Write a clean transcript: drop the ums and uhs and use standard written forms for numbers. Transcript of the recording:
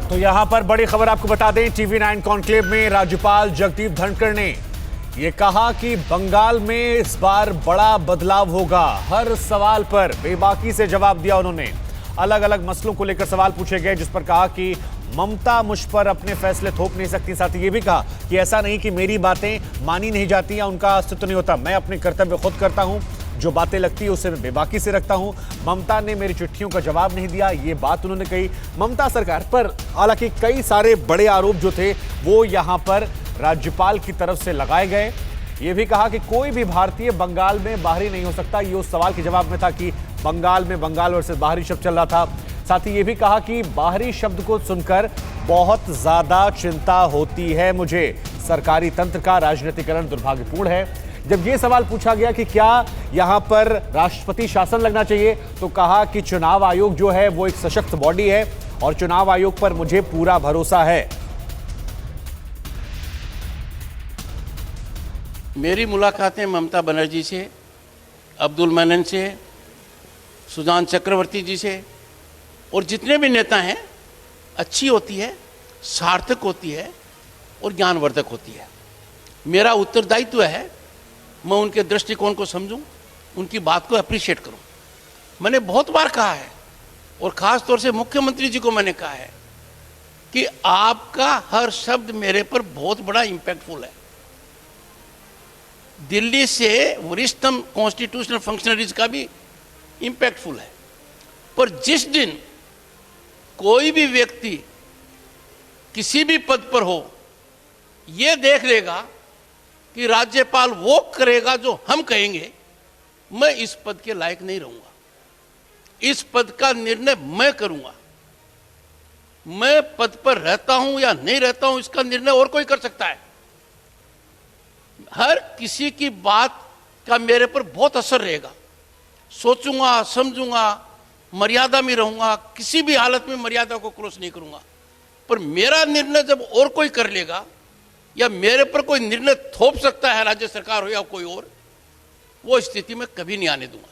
तो यहां पर बड़ी खबर आपको बता दें, टीवी9 कॉन्क्लेव में राज्यपाल जगदीप धनखड़ ने यह कहा कि बंगाल में इस बार बड़ा बदलाव होगा। हर सवाल पर बेबाकी से जवाब दिया उन्होंने। अलग अलग मसलों को लेकर सवाल पूछे गए, जिस पर कहा कि ममता मुझ पर अपने फैसले थोप नहीं सकती। साथ ही ये भी कहा कि ऐसा नहीं कि मेरी बातें मानी नहीं जाती या उनका अस्तित्व नहीं होता। मैं अपने कर्तव्य खुद करता हूं, जो बातें लगती है उसे मैं बेबाकी से रखता हूं। ममता ने मेरी चिट्ठियों का जवाब नहीं दिया, ये बात उन्होंने कही। ममता सरकार पर हालांकि कई सारे बड़े आरोप जो थे वो यहां पर राज्यपाल की तरफ से लगाए गए। ये भी कहा कि कोई भी भारतीय बंगाल में बाहरी नहीं हो सकता। ये उस सवाल के जवाब में था कि बंगाल में बंगाल वर्सेस बाहरी शब्द चल रहा था। साथ ही ये भी कहा कि बाहरी शब्द को सुनकर बहुत ज्यादा चिंता होती है मुझे। सरकारी तंत्र का राजनीतिकरण दुर्भाग्यपूर्ण है। जब ये सवाल पूछा गया कि क्या यहां पर राष्ट्रपति शासन लगना चाहिए, तो कहा कि चुनाव आयोग जो है वो एक सशक्त बॉडी है और चुनाव आयोग पर मुझे पूरा भरोसा है। मेरी मुलाकातें ममता बनर्जी से, अब्दुल मनन से, सुजान चक्रवर्ती जी से और जितने भी नेता हैं अच्छी होती है, सार्थक होती है और ज्ञानवर्धक होती है। मेरा उत्तरदायित्व है मैं उनके दृष्टिकोण को समझूं, उनकी बात को अप्रिशिएट करूं। मैंने बहुत बार कहा है और खास तौर से मुख्यमंत्री जी को मैंने कहा है कि आपका हर शब्द मेरे पर बहुत बड़ा इंपैक्टफुल है। दिल्ली से वरिष्ठतम कॉन्स्टिट्यूशनल फंक्शनरीज का भी इंपैक्टफुल है, पर जिस दिन कोई भी व्यक्ति किसी भी पद पर हो यह देख लेगा कि राज्यपाल वो करेगा जो हम कहेंगे, मैं इस पद के लायक नहीं रहूंगा। इस पद का निर्णय मैं करूंगा। मैं पद पर रहता हूं या नहीं रहता हूं इसका निर्णय और कोई कर सकता है। हर किसी की बात का मेरे पर बहुत असर रहेगा। सोचूंगा, समझूंगा, मर्यादा में रहूंगा, किसी भी हालत में मर्यादा को क्रॉस नहीं करूंगा। पर मेरा निर्णय जब और कोई कर लेगा या मेरे पर कोई निर्णय थोप सकता है, राज्य सरकार हो या कोई और, वो स्थिति में कभी नहीं आने दूंगा।